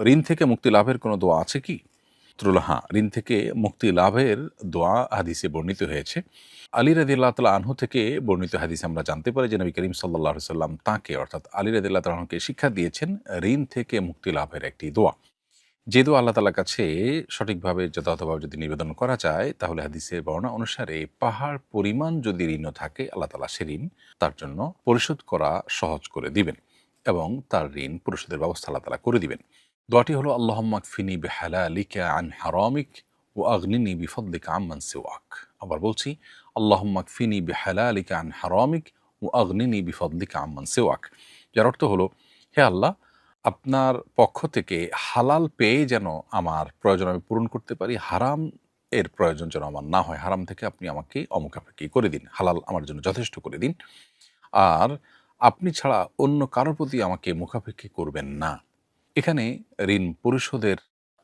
ঋণ থেকে মুক্তি লাভের কোনো দোয়া আছে কি? হ্যাঁ, ঋণ থেকে মুক্তি লাভের দোয়া হাদিসে বর্ণিত হয়েছে। আলী রাদিয়াল্লাহু তাআলা আনহু থেকে বর্ণিত হাদিসে আমরা জানতে পারি যে নবী করিম সাল্লাল্লাহু আলাইহি সাল্লাম তাঁকে অর্থাৎ আলী রাদিয়াল্লাহু তাআলা আনহুকে শিক্ষা দিয়েছেন ঋণ থেকে মুক্তি লাভের একটি দোয়া। যে দোয়া আল্লাহ তাআলার কাছে সঠিকভাবে যথাযথভাবে যদি নিবেদন করা যায়, তাহলে হাদিসের বর্ণনা অনুসারে পাহাড় পরিমাণ যদি ঋণও থাকে, আল্লাহ তাআলা সে ঋণ তার জন্য পরিশোধ করা সহজ করে দিবেন এবং তার ঋণ পরিশোধের ব্যবস্থা আল্লাহ তাআলা করে দিবেন। দোয়াটি হলো আল্লাহুম্মা কফিনি বিহালালিকা আন হারামিক ওয়া আগনিনি বিফদলিকা আম্মান সিওয়াক। আবার বলছি, আল্লাহুম্মা কফিনি বিহালালিকা আন হারামিক ওয়া আগনিনি বিফদলিকা আম্মান সিওয়াক। যার অর্থ হলো, হে আল্লাহ, আপনার পক্ষ থেকে হালাল পেয়ে যেন আমার প্রয়োজন আমি পূরণ করতে পারি, হারাম এর প্রয়োজন যেন আমার না হয়। হারাম থেকে আপনি আমাকে অমুখাপেক্ষী করে দিন, হালাল আমার জন্য যথেষ্ট করে দিন। আর আপনি ছাড়া অন্য কারোর প্রতি আমাকে মুখাপেক্ষী করবেন না। এখানে ঋণ পরিশোধের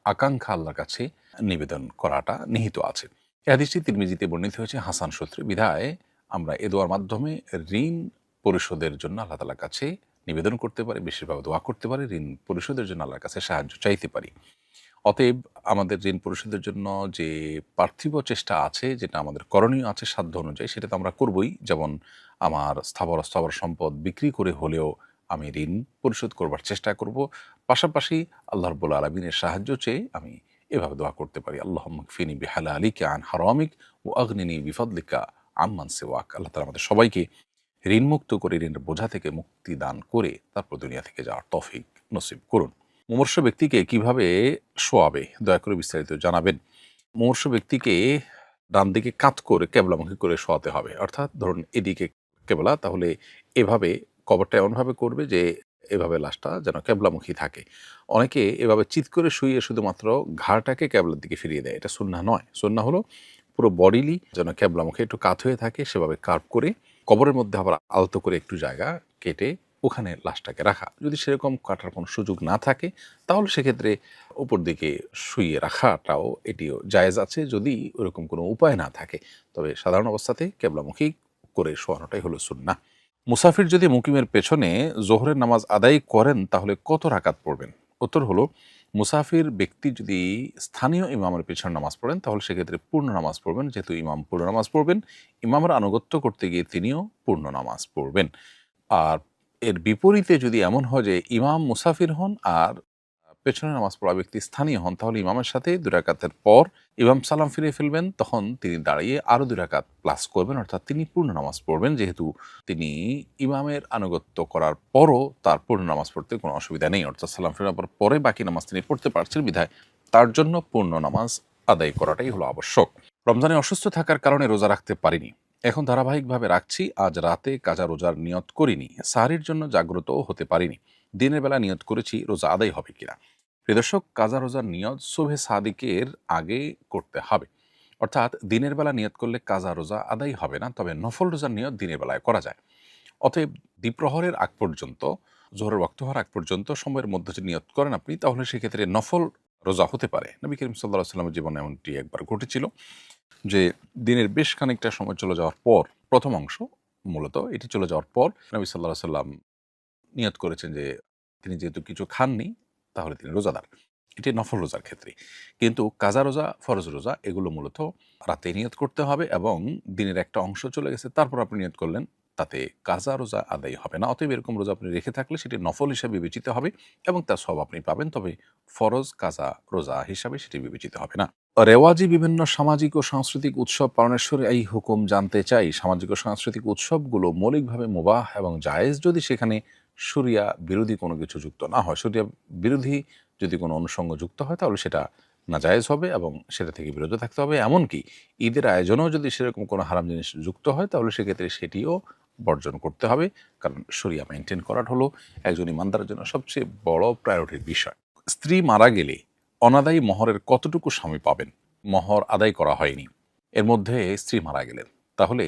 আকাঙ্ক্ষা আল্লাহর কাছে নিবেদন করাটা নিহিত আছে। এই হাদিসটি তিরমিজিতে বর্ণিত হয়েছে হাসান সূত্রে। বিধায় আমরা এ দোয়ার মাধ্যমে ঋণ পরিশোধের জন্য আল্লাহ তাআলার কাছে নিবেদন করতে পারি, বেশিরভাগ দোয়া করতে পারি, ঋণ পরিশোধের জন্য আল্লাহর কাছে সাহায্য চাইতে পারি। অতএব আমাদের ঋণ পরিশোধের জন্য যে পার্থিব চেষ্টা আছে, যেটা আমাদের করণীয় আছে সাধ্য অনুযায়ী, সেটা তো আমরা করবই। যেমন আমার স্থাবর সম্পদ বিক্রি করে হলেও আমি ঋণ পরিশোধ করবার চেষ্টা করব। পাশাপাশি আল্লাহ রাব্বুল আলামিনের সাহায্য চেয়ে আমি এভাবে দোয়া করতে পারি, আল্লাহুম্মা কফিনি বিহালালিকা আন হারামিক ওয়া আগনিনি বিফদলিকা আম্মান সিওয়াক। আল্লাহ তাআলা আমাদের সবাইকে ঋণমুক্ত করে, ঋণের বোঝা থেকে মুক্তি দান করে তারপর দুনিয়া থেকে যাওয়ার তৌফিক নসিব করুন। মুমূর্ষ ব্যক্তিকে কিভাবে শোয়াবে, দয়া করে বিস্তারিত জানাবেন। মুমূর্ষ ব্যক্তিকে ডান দিকে কাত করে কেবলামুখী করে শোয়াতে হবে। অর্থাৎ ধরুন এদিকে কেবলা, তাহলে এভাবে কবরটা এমনভাবে করবে যে এভাবে লাশটা যেন কেবলামুখী থাকে। অনেকে এভাবে চিৎ করে শুইয়ে শুধুমাত্র ঘাড়টাকে কেবলার দিকে ফিরিয়ে দেয়। এটা সুন্নাহ নয়। সুন্নাহ হলো পুরো বডিলি যেন কেবলামুখী একটু কাত হয়ে থাকে, সেভাবে কার্ভ করে কবরের মধ্যে আবার আলতো করে একটু জায়গা কেটে ওখানে লাশটাকে রাখা। যদি সেরকম কাটার কোনো সুযোগ না থাকে, তাহলে সেক্ষেত্রে উপর দিকে শুইয়ে রাখাটাও এটিও জায়েজ আছে, যদি ওরকম কোনো উপায় না থাকে। তবে সাধারণ অবস্থাতে কেবলামুখী করে শোয়ানোটাই হলো সুন্নাহ। মুসাফির যদি মুকিমের পেছনে জোহরের নামাজ আদায় করেন, তাহলে কত রাকাত পড়বেন? উত্তর হলো, মুসাফির ব্যক্তি যদি স্থানীয় ইমামের পেছনে নামাজ পড়েন, তাহলে সেক্ষেত্রে পূর্ণ নামাজ পড়বেন। যেহেতু ইমাম পূর্ণ নামাজ পড়বেন, ইমামের আনুগত্য করতে গিয়ে তিনিও পূর্ণ নামাজ পড়বেন। আর এর বিপরীতে যদি এমন হয় যে ইমাম মুসাফির হন আর পেছনে নামাজ পড়া ব্যক্তি স্থানীয় হন, তাহলে ইমামের সাথে ২ রাকাতের পর ইমাম সালাম ফিরিয়ে ফেলবেন, তখন তিনি দাঁড়িয়ে আরও ২ রাকাত প্লাস করবেন, অর্থাৎ তিনি পূর্ণ নামাজ পড়বেন। যেহেতু তিনি ইমামের আনুগত্য করার পরও তার পূর্ণ নামাজ পড়তে কোনো অসুবিধা নেই, অর্থাৎ সালাম ফেরানোর পরে বাকি নামাজ তিনি পড়তে পারছেন, বিধায় তার জন্য পূর্ণ নামাজ আদায় করাটাই হলো আবশ্যক। রমজানে অসুস্থ থাকার কারণে রোজা রাখতে পারিনি, এখন ধারাবাহিকভাবে রাখছি। আজ রাতে কাজা রোজার নিয়ত করিনি, সাহরির জন্য জাগ্রতও হতে পারিনি। দিনের বেলা নিয়ত করেছি, রোজা আদায় হবে কিনা? প্রিয় দর্শক, কাজা রোজার নিয়ত সুবহে সাদিকের আগে করতে হবে। অর্থাৎ দিনের বেলা নিয়ত করলে কাজা রোজা আদায় হবে না, তবে নফল রোজার নিয়ত দিনের বেলায় করা যায়। অতএব দ্বিপ্রহরের আগ পর্যন্ত, জোহরের ওয়াক্ত হওয়ার আগ পর্যন্ত সময়ের মধ্যে যদি নিয়ত করেন আপনি, তাহলে সেক্ষেত্রে নফল রোজা হতে পারে। নবী করিম সাল্লাল্লাহু আলাইহি ওয়াসাল্লামের জীবনে এমনটি একবার ঘটেছিল যে দিনের বেশ খানিকটা সময় চলে যাওয়ার পর, প্রথম অংশ মূলত এটি চলে যাওয়ার পর নবী সাল্লাল্লাহু আলাইহি ওয়াসাল্লাম নিয়ত করেছেন যে তিনি যেহেতু কিছু খাননি, তাহলে তিনি রোজাদার। এটি নফল রোজার ক্ষেত্রে। কিন্তু কাজা রোজা, ফরজ রোজা এগুলো মূলত রাতে নিয়ত করতে হবে, এবং দিনের একটা অংশ চলে গেছে তারপর আপনি নিয়ত করলেন, তাতে কাজা রোজা আদায় হবে না। অতএব এরকম রোজা আপনি রেখে থাকলে সেটি নফল হিসাবে বিবেচিত হবে এবং তার সওয়াব আপনি পাবেন, তবে ফরজ কাজা রোজা হিসাবে সেটি বিবেচিত হবে না। রেওয়াজি বিভিন্ন সামাজিক ও সাংস্কৃতিক উৎসব পালনের এই হুকুম জানতে চাই। সামাজিক ও সাংস্কৃতিক উৎসবগুলো মৌলিকভাবে মুবাহ এবং জায়েজ, যদি সেখানে শরিয়া বিরোধী কোনো কিছু যুক্ত না হয়। শরিয়া বিরোধী যদি কোনো অনুষঙ্গ যুক্ত হয়, তাহলে সেটা নাজায়েজ হবে এবং সেটা থেকে বিরত থাকতে হবে। এমনকি ঈদের আয়োজনেও যদি সেরকম কোনো হারাম জিনিস যুক্ত হয়, তাহলে সেক্ষেত্রে সেটিও বর্জন করতে হবে। কারণ শরিয়া মেনটেন করাটা হলো একজন ইমানদারের জন্য সবচেয়ে বড় প্রায়োরিটির বিষয়। স্ত্রী মারা গেলে অনাদায়ী মহরের কতটুকু স্বামী পাবেন? মহর আদায় করা হয়নি, এর মধ্যে স্ত্রী মারা গেলেন, তাহলে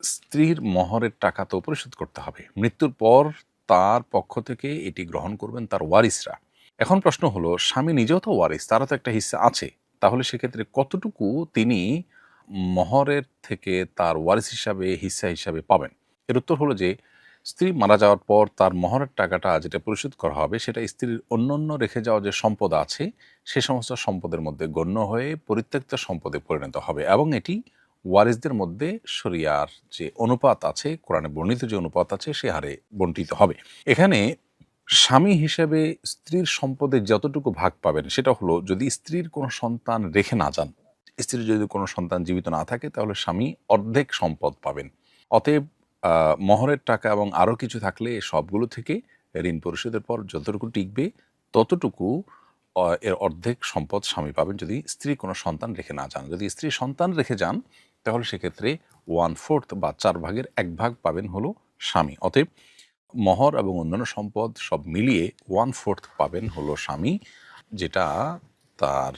স্ত্রীর মহরের টাকা তো পরিশোধ করতে হবে। মৃত্যুর পর তার পক্ষ থেকে এটি গ্রহণ করবেন তার ওয়ারিসরা। এখন প্রশ্ন হলো, স্বামী নিজেও তো ওয়ারিস, তারও তো একটা হিস্সা আছে, তাহলে সেক্ষেত্রে কতটুকু তিনি মহরের থেকে তার ওয়ারিস হিসাবে, হিস্সা হিসাবে পাবেন? এর উত্তর হলো যে স্ত্রী মারা যাওয়ার পর তার মহরের টাকাটা যেটা পরিশোধ করা হবে সেটা স্ত্রীর অন্যান্য রেখে যাওয়া যে সম্পদ আছে সে সমস্ত সম্পদের মধ্যে গণ্য হয়ে পরিত্যক্ত সম্পদে পরিণত হবে এবং এটি ওয়ারিসদের মধ্যে শরিয়ার যে অনুপাত আছে, কোরআনে বর্ণিত যে অনুপাত আছে সে হারে বণ্টিত হবে। এখানে স্বামী হিসেবে স্ত্রীর সম্পদে যতটুকু ভাগ পাবেন সেটা হলো, যদি স্ত্রীর কোনো সন্তান রেখে না যান, স্ত্রীর যদি কোনো সন্তান জীবিত না থাকে তাহলে স্বামী অর্ধেক সম্পদ পাবেন। অতএব মহরের টাকা এবং আরও কিছু থাকলে এ সবগুলো থেকে ঋণ পরিশোধের পর যতটুকু টিকবে ততটুকু এর অর্ধেক সম্পদ স্বামী পাবেন যদি স্ত্রী কোনো সন্তান রেখে না যান। যদি স্ত্রী সন্তান রেখে যান তাহলে সেক্ষেত্রে 1/4 বা 4 ভাগের 1 ভাগ পাবেন হলো স্বামী। অতএব মহর এবং অন্যান্য সম্পদ সব মিলিয়ে 1/4 পাবেন হলো স্বামী, যেটা তার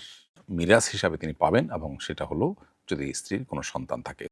মিরাস হিসাবে তিনি পাবেন, এবং সেটা হলো যদি স্ত্রীর কোনো সন্তান থাকে।